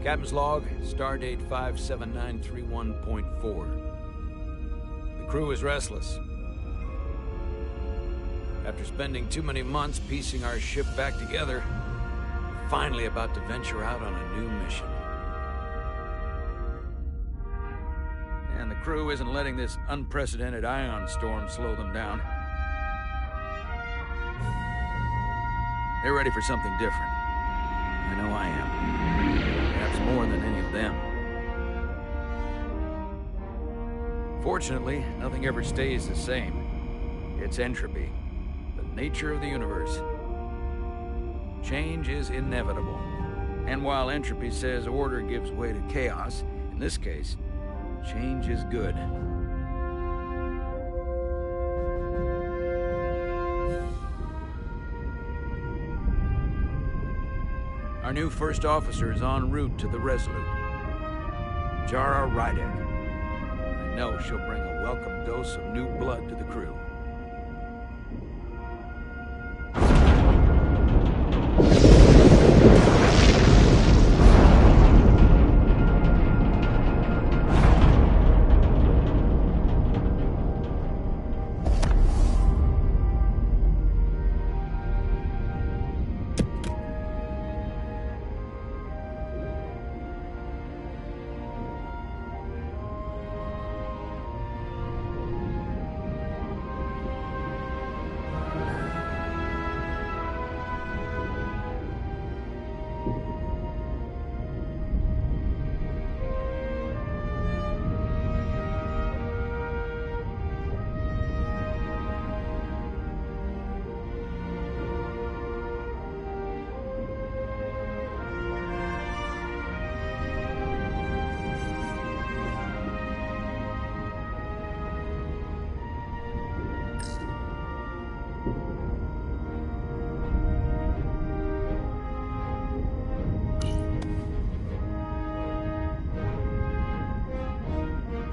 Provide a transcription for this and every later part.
Captain's log, stardate 57931.4. The crew is restless. After spending too many months piecing our ship back together, we're finally about to venture out on a new mission. And the crew isn't letting this unprecedented ion storm slow them down. They're ready for something different. I know I am. Perhaps more than any of them. Fortunately, nothing ever stays the same. It's entropy, the nature of the universe. Change is inevitable. And while entropy says order gives way to chaos, in this case, change is good. Our new first officer is en route to the Resolute. Jara Rydek. I know she'll bring a welcome dose of new blood to the crew.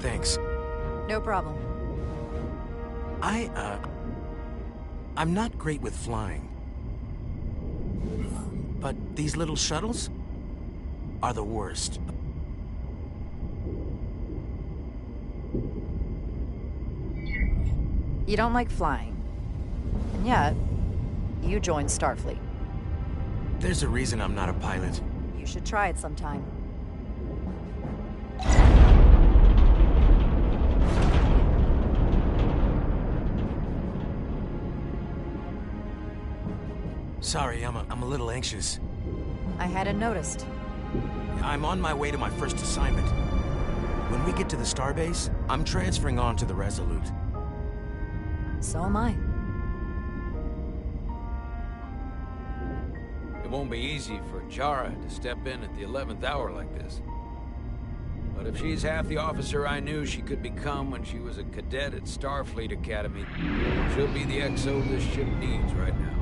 Thanks. No problem. I'm not great with flying. But these little shuttles are the worst. You don't like flying. And yet, you joined Starfleet. There's a reason I'm not a pilot. You should try it sometime. Sorry, I'm a little anxious. I hadn't noticed. I'm on my way to my first assignment. When we get to the starbase, I'm transferring on to the Resolute. So am I. It won't be easy for Jara to step in at the 11th hour like this. But if she's half the officer I knew she could become when she was a cadet at Starfleet Academy, she'll be the XO this ship needs right now.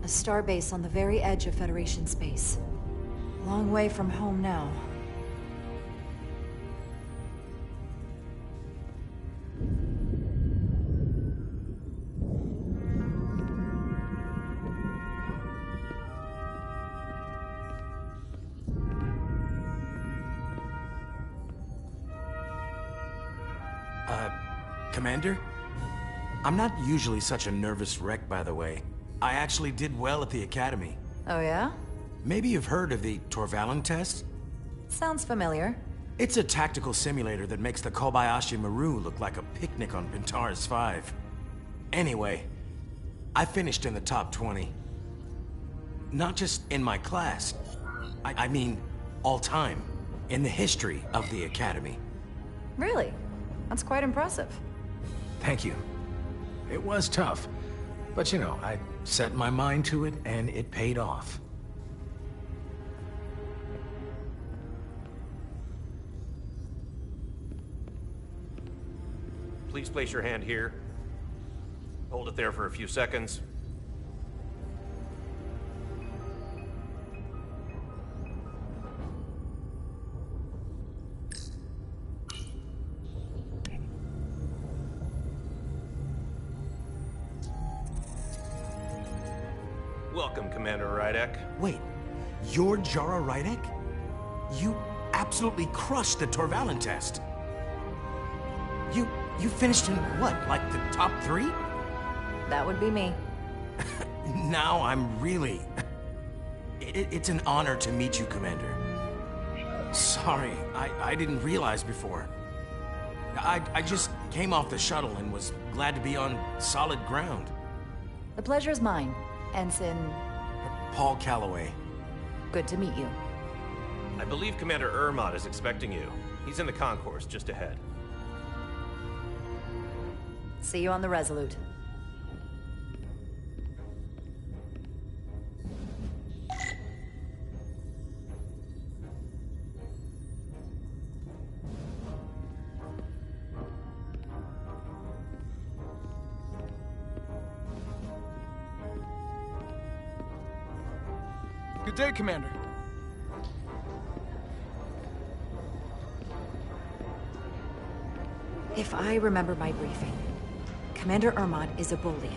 A starbase on the very edge of Federation space. Long way from home now. Commander? I'm not usually such a nervous wreck, by the way. I actually did well at the Academy. Oh yeah? Maybe you've heard of the Torvalin test? Sounds familiar. It's a tactical simulator that makes the Kobayashi Maru look like a picnic on Pintaris 5. Anyway, I finished in the top 20. Not just in my class. I mean, all time. In the history of the Academy. Really? That's quite impressive. Thank you. It was tough. But you know, I set my mind to it and it paid off. Please place your hand here. Hold it there for a few seconds. Welcome, Commander Rydek. Wait, you're Jara Rydek? You absolutely crushed the Torvalin test. You finished in what, like the top 3? That would be me. Now I'm really... It's an honor to meet you, Commander. Sorry, I didn't realize before. I just came off the shuttle and was glad to be on solid ground. The pleasure's mine, Ensign. Paul Calloway. Good to meet you. I believe Commander Ermot is expecting you. He's in the concourse just ahead. See you on the Resolute. Good day, Commander. If I remember my briefing, Commander Ermot is a Bolian,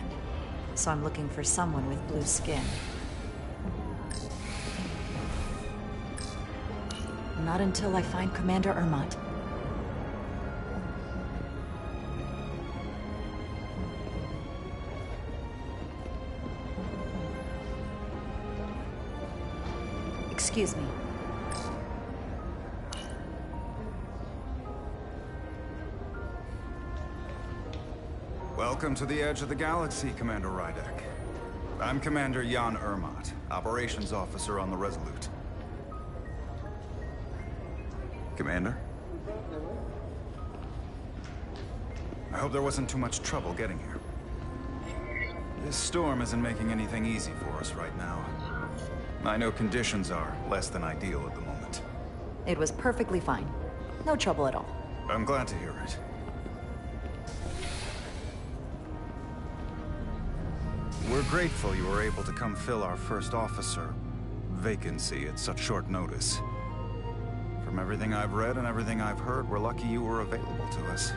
so I'm looking for someone with blue skin. Not until I find Commander Ermot. Excuse me. Welcome to the edge of the galaxy, Commander Rydek. I'm Commander Jan Ermot, Operations Officer on the Resolute. Commander? I hope there wasn't too much trouble getting here. This storm isn't making anything easy for us right now. I know conditions are less than ideal at the moment. It was perfectly fine. No trouble at all. I'm glad to hear it. We're grateful you were able to come fill our first officer vacancy at such short notice. From everything I've read and everything I've heard, we're lucky you were available to us.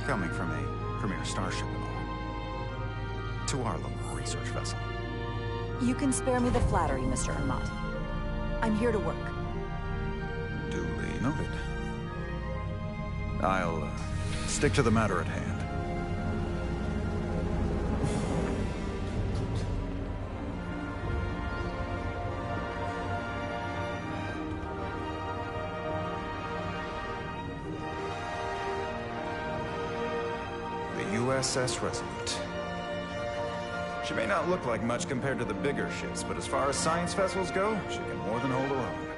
Coming from a premier starship and all. To our little research vessel. You can spare me the flattery, Mr. Ermot. I'm here to work. Duly noted. I'll stick to the matter at hand. USS Resolute. She may not look like much compared to the bigger ships, but as far as science vessels go, she can more than hold her own.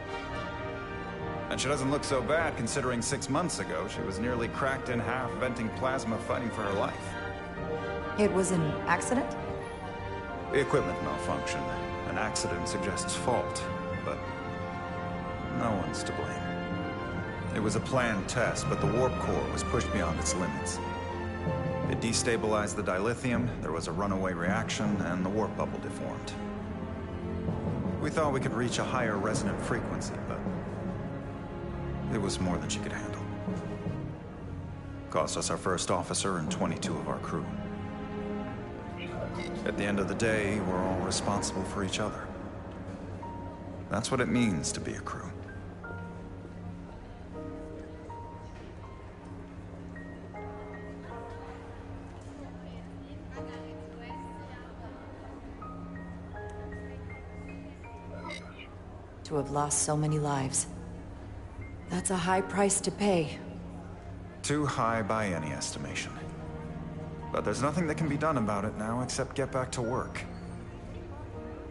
And she doesn't look so bad considering 6 months ago she was nearly cracked in half, venting plasma, fighting for her life. It was an accident? The equipment malfunctioned. An accident suggests fault, but no one's to blame. It was a planned test, but the warp core was pushed beyond its limits. It destabilized the dilithium, there was a runaway reaction, and the warp bubble deformed. We thought we could reach a higher resonant frequency, but it was more than she could handle. Cost us our first officer and 22 of our crew. At the end of the day, we're all responsible for each other. That's what it means to be a crew. to have lost so many lives. That's a high price to pay. Too high by any estimation. But there's nothing that can be done about it now except get back to work.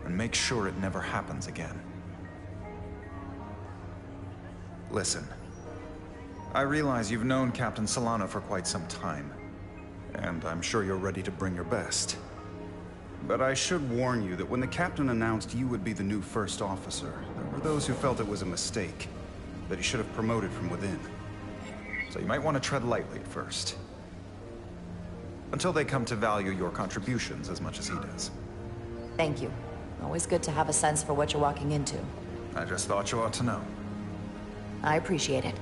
And make sure it never happens again. Listen. I realize you've known Captain Solano for quite some time. And I'm sure you're ready to bring your best. But I should warn you that when the captain announced you would be the new first officer, there were those who felt it was a mistake, that he should have promoted from within. So you might want to tread lightly at first. Until they come to value your contributions as much as he does. Thank you. Always good to have a sense for what you're walking into. I just thought you ought to know. I appreciate it.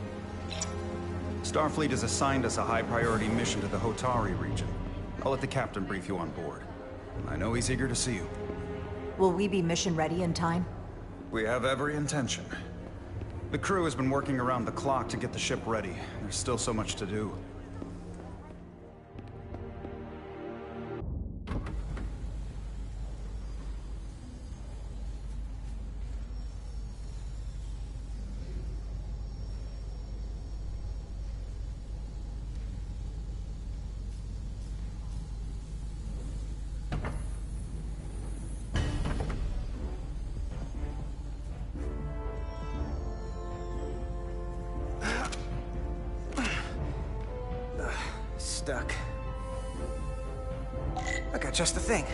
Starfleet has assigned us a high-priority mission to the Hotari region. I'll let the captain brief you on board. I know he's eager to see you. Will we be mission ready in time? We have every intention. The crew has been working around the clock to get the ship ready. There's still so much to do. Stuck. I got just the thing.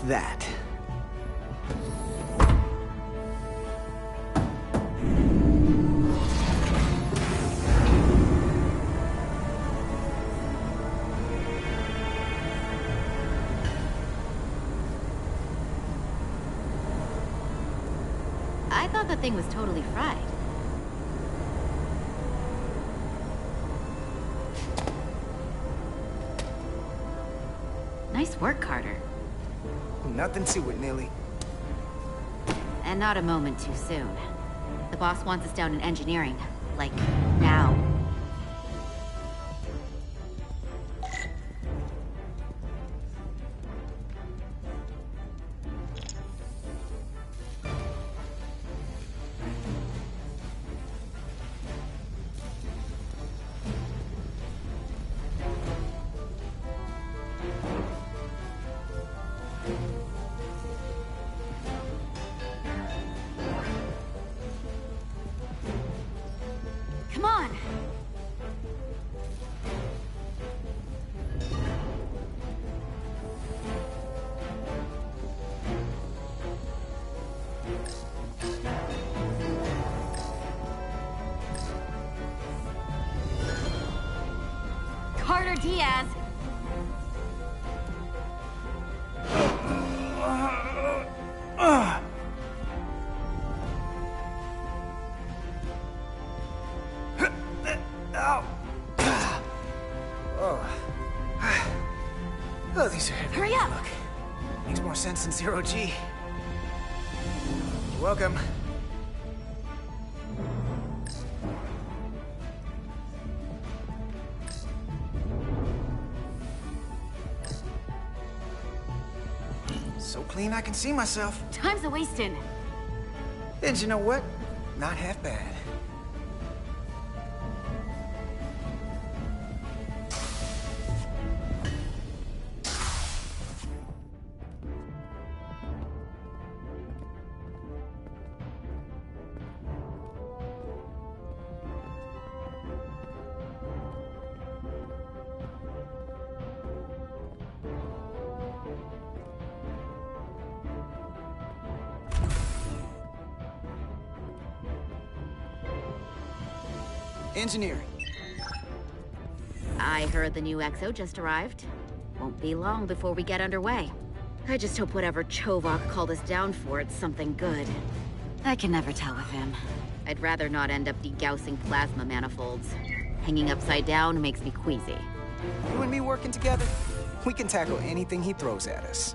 That. I thought the thing was totally fried. Nice work, Carter. Nothing to it, Neely. And not a moment too soon. The boss wants us down in engineering. Like, now. Come on! Carter Diaz! Oh, these are heavy. Hurry up! Look, makes more sense than zero G. You're welcome. clean I can see myself. Time's a wasting. And you know what? Not half bad. Engineering. I heard the new XO just arrived. Won't be long before we get underway. I just hope whatever Chovak called us down for, it's something good. I can never tell with him. I'd rather not end up degaussing plasma manifolds. Hanging upside down makes me queasy. You and me working together, we can tackle anything he throws at us.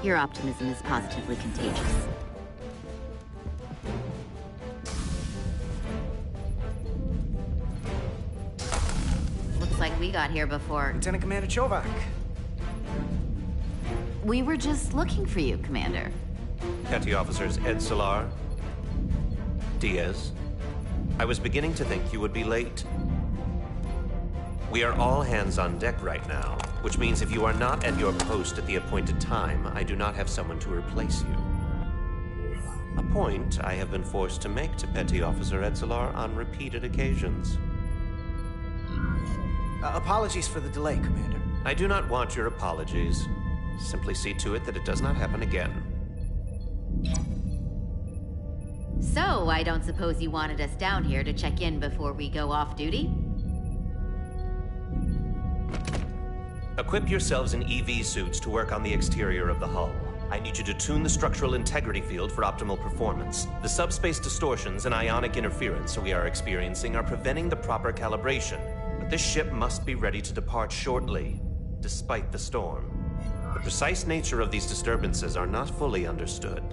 Your optimism is positively contagious. Looks like we got here before. Lieutenant Commander Chovak. We were just looking for you, Commander. Petty Officers Ed Solar, Diaz. I was beginning to think you would be late. We are all hands on deck right now, which means if you are not at your post at the appointed time, I do not have someone to replace you. A point I have been forced to make to Petty Officer Edsolar on repeated occasions. Apologies for the delay, Commander. I do not want your apologies. Simply see to it that it does not happen again. So, I don't suppose you wanted us down here to check in before we go off duty? Equip yourselves in EV suits to work on the exterior of the hull. I need you to tune the structural integrity field for optimal performance. The subspace distortions and ionic interference we are experiencing are preventing the proper calibration. But this ship must be ready to depart shortly, despite the storm. The precise nature of these disturbances are not fully understood.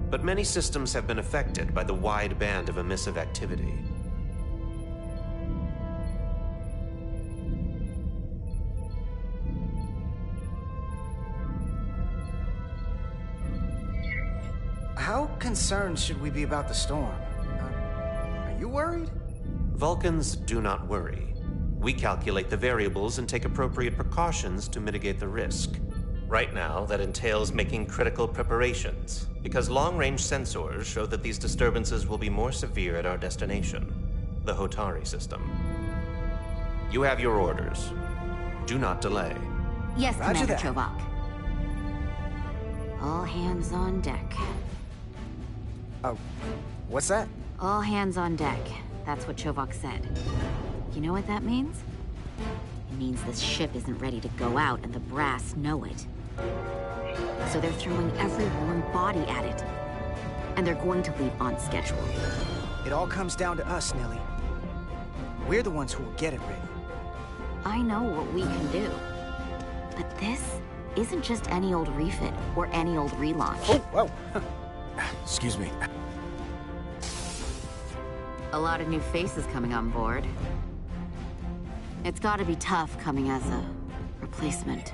But many systems have been affected by the wide band of emissive activity. How concerned should we be about the storm? Are you worried? Vulcans do not worry. We calculate the variables and take appropriate precautions to mitigate the risk. Right now, that entails making critical preparations, because long-range sensors show that these disturbances will be more severe at our destination, the Hotari system. You have your orders. Do not delay. Yes, Roger Commander that. Chovak. All hands on deck. Oh, what's that? All hands on deck. That's what Chovak said. You know what that means? It means this ship isn't ready to go out, and the brass know it. So they're throwing every warm body at it. And they're going to leave on schedule. It all comes down to us, Nelly. We're the ones who will get it ready. I know what we can do. But this isn't just any old refit or any old relaunch. Oh, whoa. Excuse me. A lot of new faces coming on board. It's gotta be tough coming as a replacement.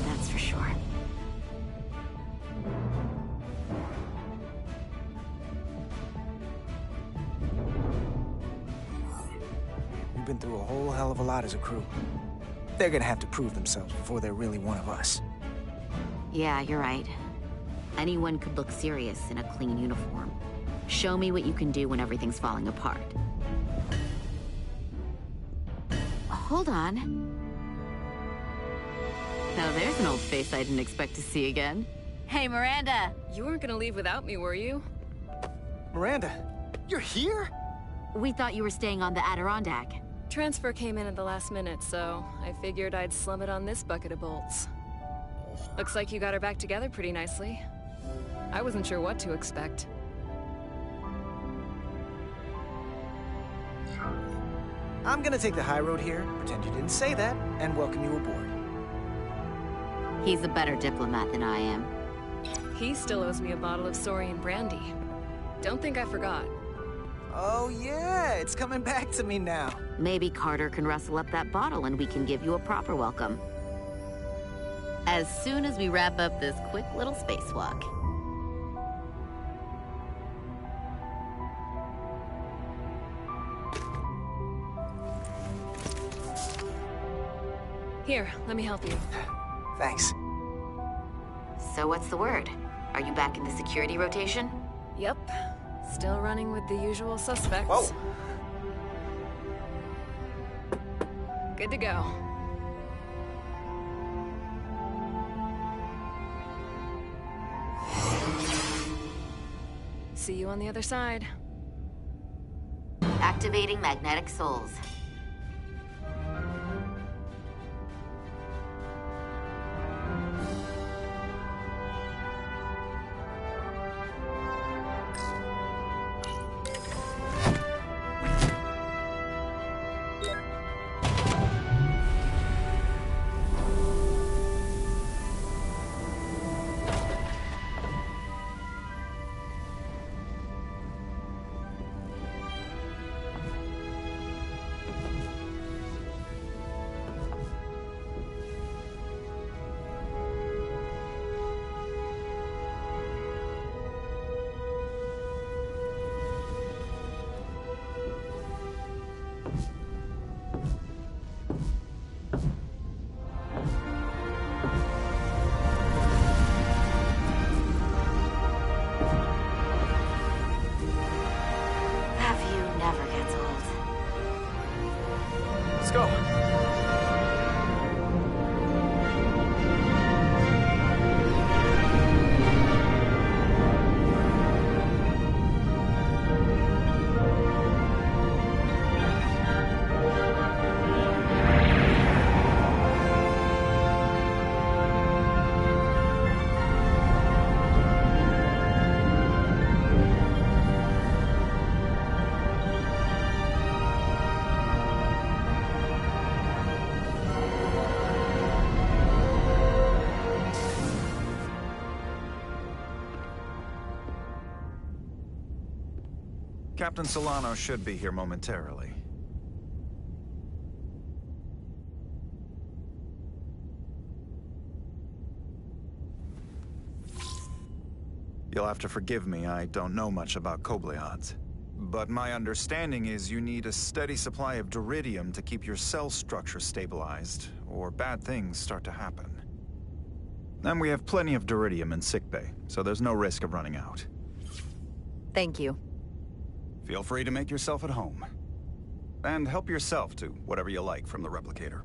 That's for sure. We've been through a whole hell of a lot as a crew. They're gonna have to prove themselves before they're really one of us. Yeah, you're right. Anyone could look serious in a clean uniform. Show me what you can do when everything's falling apart. Hold on. Now there's an old face I didn't expect to see again. Hey, Miranda! You weren't gonna leave without me, were you? Miranda, you're here? We thought you were staying on the Adirondack. Transfer came in at the last minute, so I figured I'd slum it on this bucket of bolts. Looks like you got her back together pretty nicely. I wasn't sure what to expect. I'm gonna take the high road here, pretend you didn't say that, and welcome you aboard. He's a better diplomat than I am. He still owes me a bottle of Saurian brandy. Don't think I forgot. Oh yeah, it's coming back to me now. Maybe Carter can rustle up that bottle and we can give you a proper welcome. as soon as we wrap up this quick little spacewalk. Here, let me help you. Thanks. So what's the word? Are you back in the security rotation? Yep. Still running with the usual suspects. Whoa! Good to go. See you on the other side. Activating magnetic souls. Let's go. Captain Solano should be here momentarily. You'll have to forgive me, I don't know much about Kobleods. But my understanding is you need a steady supply of duridium to keep your cell structure stabilized, or bad things start to happen. And we have plenty of duridium in sickbay, so there's no risk of running out. Thank you. Feel free to make yourself at home. And help yourself to whatever you like from the replicator.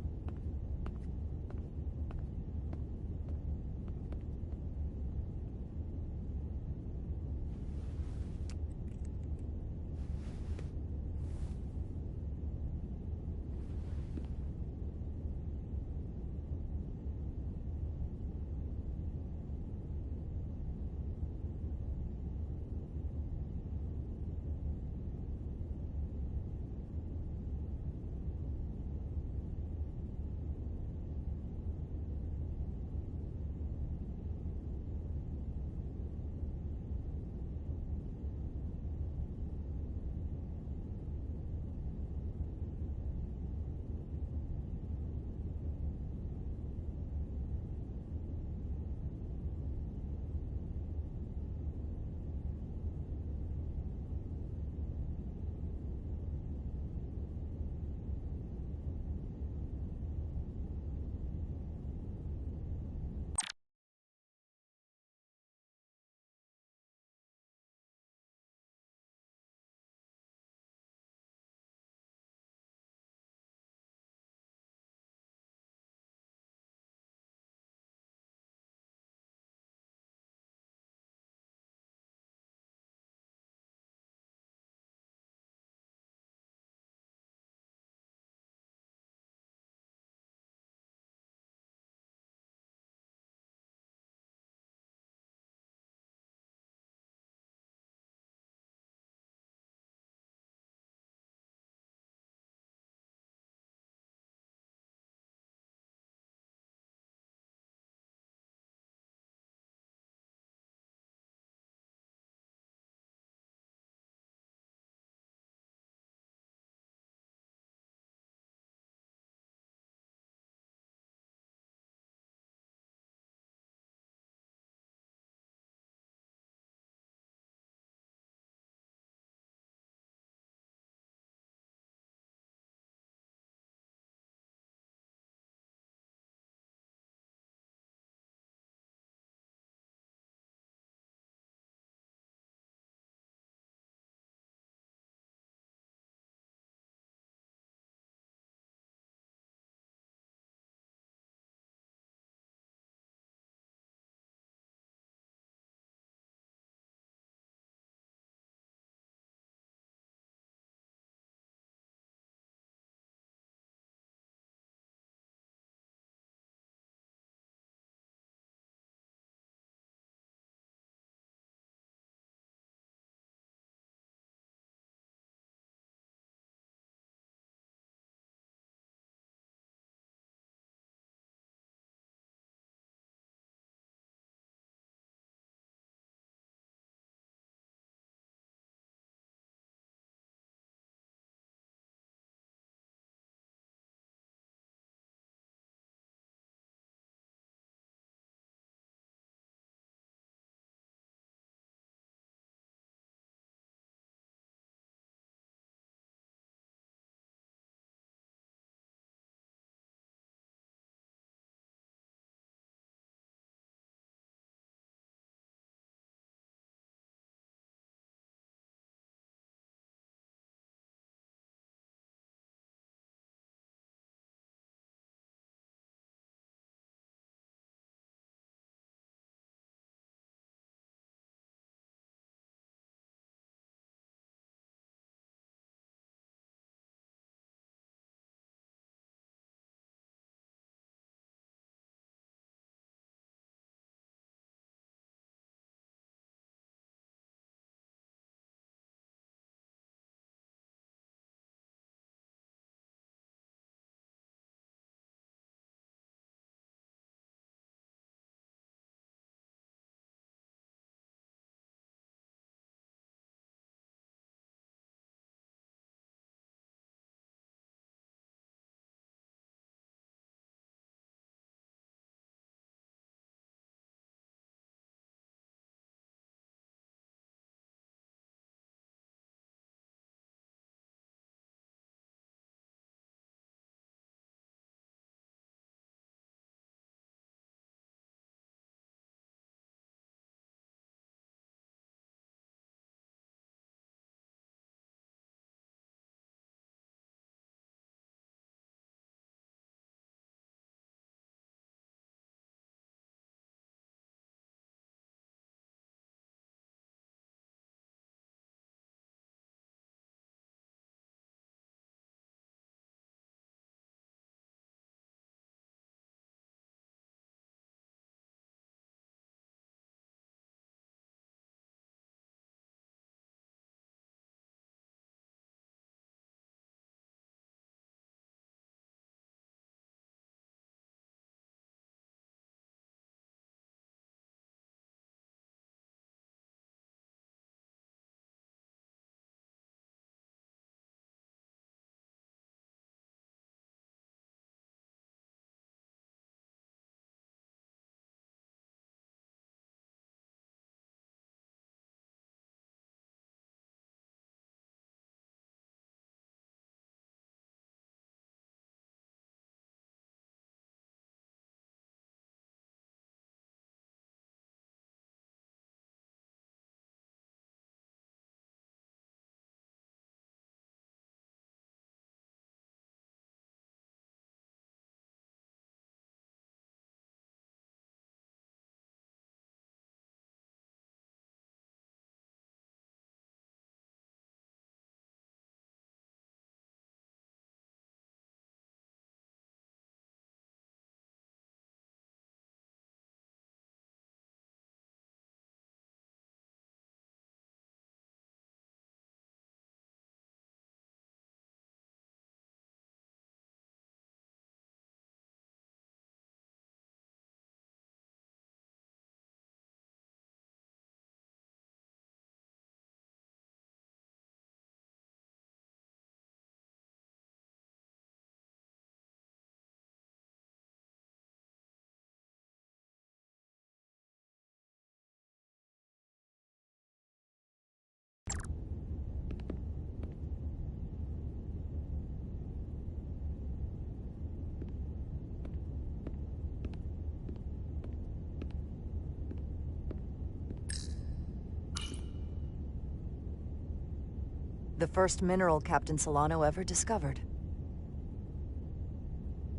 The first mineral Captain Solano ever discovered.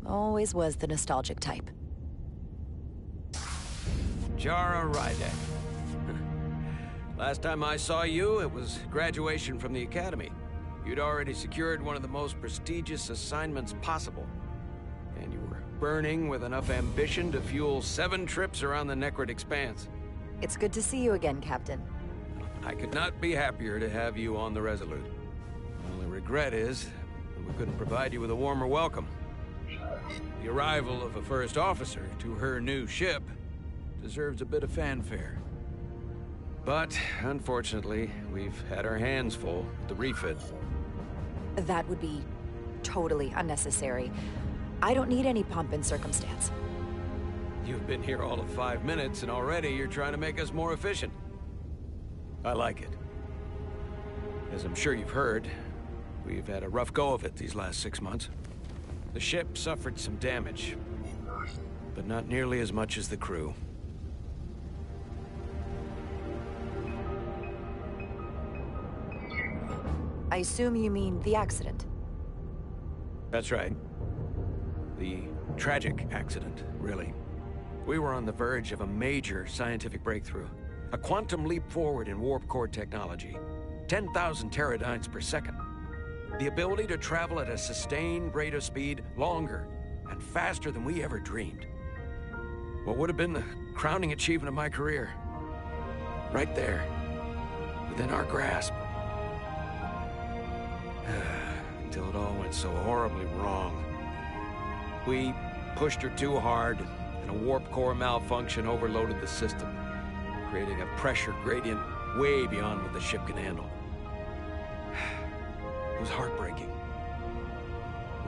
Always was the nostalgic type. Jara Rydek. Last time I saw you, it was graduation from the Academy. You'd already secured one of the most prestigious assignments possible. And you were burning with enough ambition to fuel 7 trips around the Necrid Expanse. It's good to see you again, Captain. I could not be happier to have you on the Resolute. The only regret is that we couldn't provide you with a warmer welcome. The arrival of a first officer to her new ship deserves a bit of fanfare. But, unfortunately, we've had our hands full with the refit. That would be totally unnecessary. I don't need any pomp and circumstance. You've been here all of 5 minutes, and already you're trying to make us more efficient. I like it. As I'm sure you've heard, we've had a rough go of it these last 6 months. The ship suffered some damage, but not nearly as much as the crew. I assume you mean the accident. That's right. The tragic accident, really. We were on the verge of a major scientific breakthrough. A quantum leap forward in warp core technology. 10,000 teradynes per second. The ability to travel at a sustained rate of speed longer and faster than we ever dreamed. What would have been the crowning achievement of my career. Right there, within our grasp. Until it all went so horribly wrong. We pushed her too hard, and a warp core malfunction overloaded the system, creating a pressure gradient way beyond what the ship can handle. It was heartbreaking.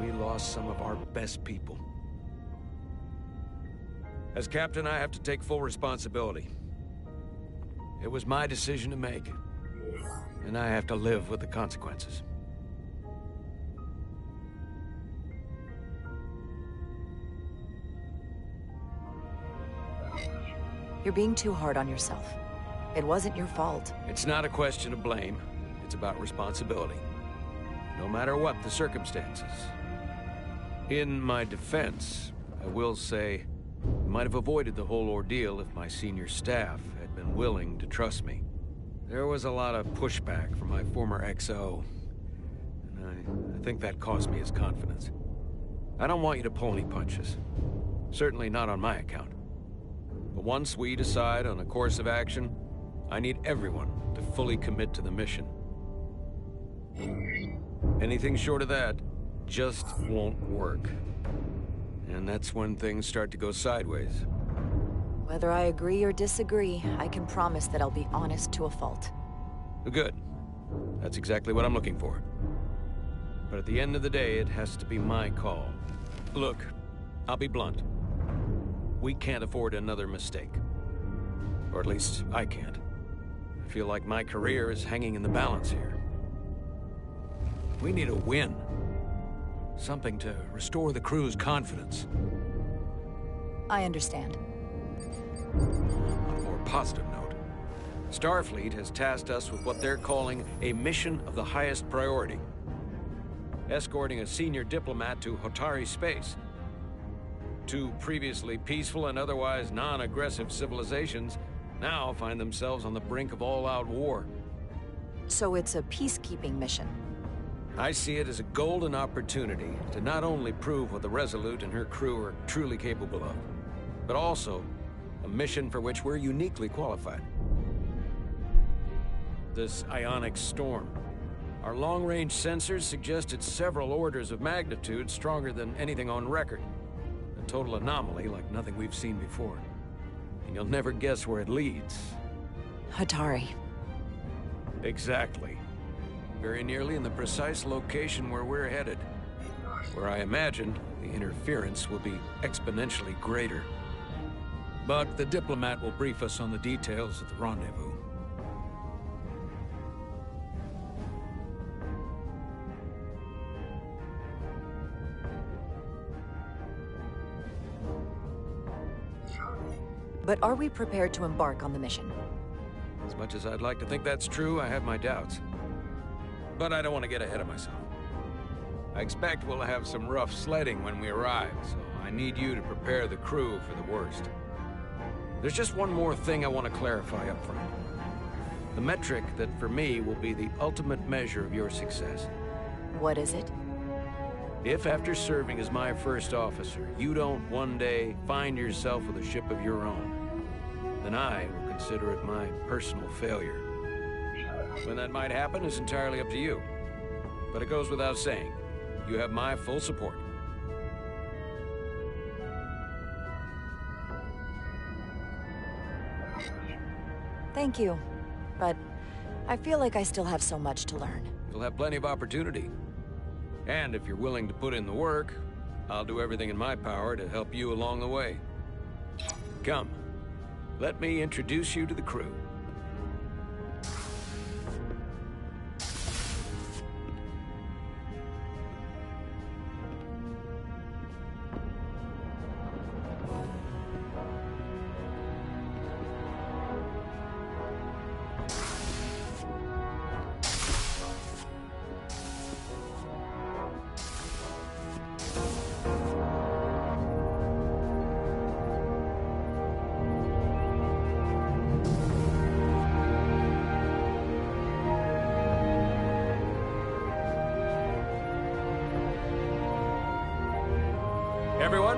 We lost some of our best people. As captain, I have to take full responsibility. It was my decision to make, and I have to live with the consequences. You're being too hard on yourself. It wasn't your fault. It's not a question of blame. It's about responsibility. No matter what the circumstances. In my defense, I will say, I might have avoided the whole ordeal if my senior staff had been willing to trust me. There was a lot of pushback from my former XO, and I think that cost me his confidence. I don't want you to pull any punches. Certainly not on my account. But once we decide on a course of action, I need everyone to fully commit to the mission. Anything short of that just won't work. And that's when things start to go sideways. Whether I agree or disagree, I can promise that I'll be honest to a fault. Good. That's exactly what I'm looking for. But at the end of the day, it has to be my call. Look, I'll be blunt. We can't afford another mistake. Or at least, I can't. I feel like my career is hanging in the balance here. We need a win. Something to restore the crew's confidence. I understand. On a more positive note, Starfleet has tasked us with what they're calling a mission of the highest priority. Escorting a senior diplomat to Hotari space. 2 previously peaceful and otherwise non-aggressive civilizations now find themselves on the brink of all-out war. So it's a peacekeeping mission. I see it as a golden opportunity to not only prove what the Resolute and her crew are truly capable of, but also a mission for which we're uniquely qualified. This ionic storm. Our long-range sensors suggest it's several orders of magnitude stronger than anything on record. A total anomaly like nothing we've seen before. And you'll never guess where it leads. Hotari. Exactly. Very nearly in the precise location where we're headed. Where I imagine the interference will be exponentially greater. But the diplomat will brief us on the details at the rendezvous. But are we prepared to embark on the mission? As much as I'd like to think that's true, I have my doubts. but I don't want to get ahead of myself. I expect we'll have some rough sledding when we arrive, so I need you to prepare the crew for the worst. There's just one more thing I want to clarify up front. The metric that, for me, will be the ultimate measure of your success. What is it? If after serving as my first officer, you don't one day find yourself with a ship of your own, then I will consider it my personal failure. When that might happen is entirely up to you. But it goes without saying, you have my full support. Thank you, but I feel like I still have so much to learn. You'll have plenty of opportunity. And if you're willing to put in the work, I'll do everything in my power to help you along the way. Come, let me introduce you to the crew. Everyone,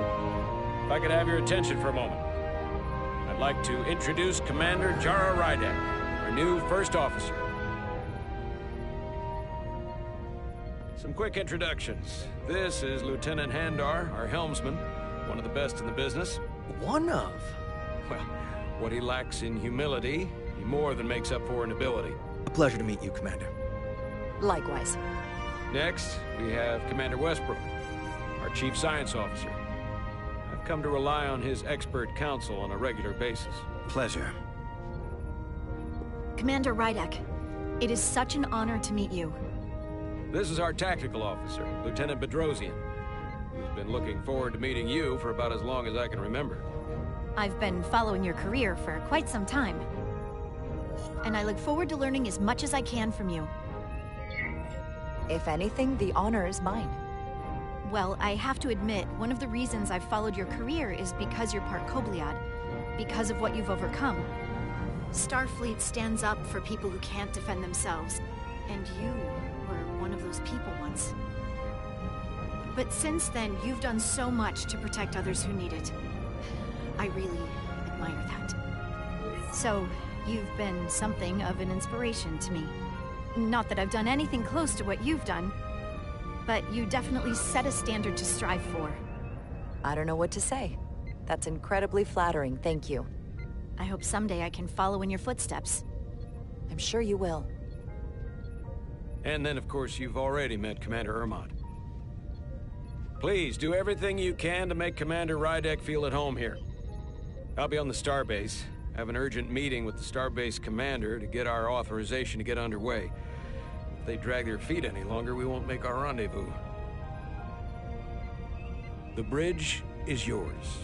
if I could have your attention for a moment. I'd like to introduce Commander Jara Rydek, our new first officer. Some quick introductions. This is Lieutenant Handar, our helmsman, one of the best in the business. One of? Well, what he lacks in humility, he more than makes up for in ability. A pleasure to meet you, Commander. Likewise. Next, we have Commander Westbrook, our Chief Science Officer. I've come to rely on his expert counsel on a regular basis. Pleasure. Commander Rydek, it is such an honor to meet you. This is our tactical officer, Lieutenant Bedrosian, who's been looking forward to meeting you for about as long as I can remember. I've been following your career for quite some time, and I look forward to learning as much as I can from you. If anything, the honor is mine. Well, I have to admit, one of the reasons I've followed your career is because you're part Kobliad, because of what you've overcome. Starfleet stands up for people who can't defend themselves, and you were one of those people once. But since then, you've done so much to protect others who need it. I really admire that. So, you've been something of an inspiration to me. Not that I've done anything close to what you've done, but you definitely set a standard to strive for. I don't know what to say. That's incredibly flattering, thank you. I hope someday I can follow in your footsteps. I'm sure you will. And then, of course, you've already met Commander Ermont. Please, do everything you can to make Commander Rydek feel at home here. I'll be on the starbase. I have an urgent meeting with the starbase commander to get our authorization to get underway. If they drag their feet any longer, we won't make our rendezvous. The bridge is yours.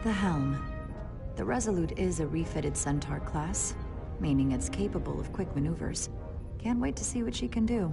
The helm. The Resolute is a refitted Centaur class, meaning it's capable of quick maneuvers. Can't wait to see what she can do.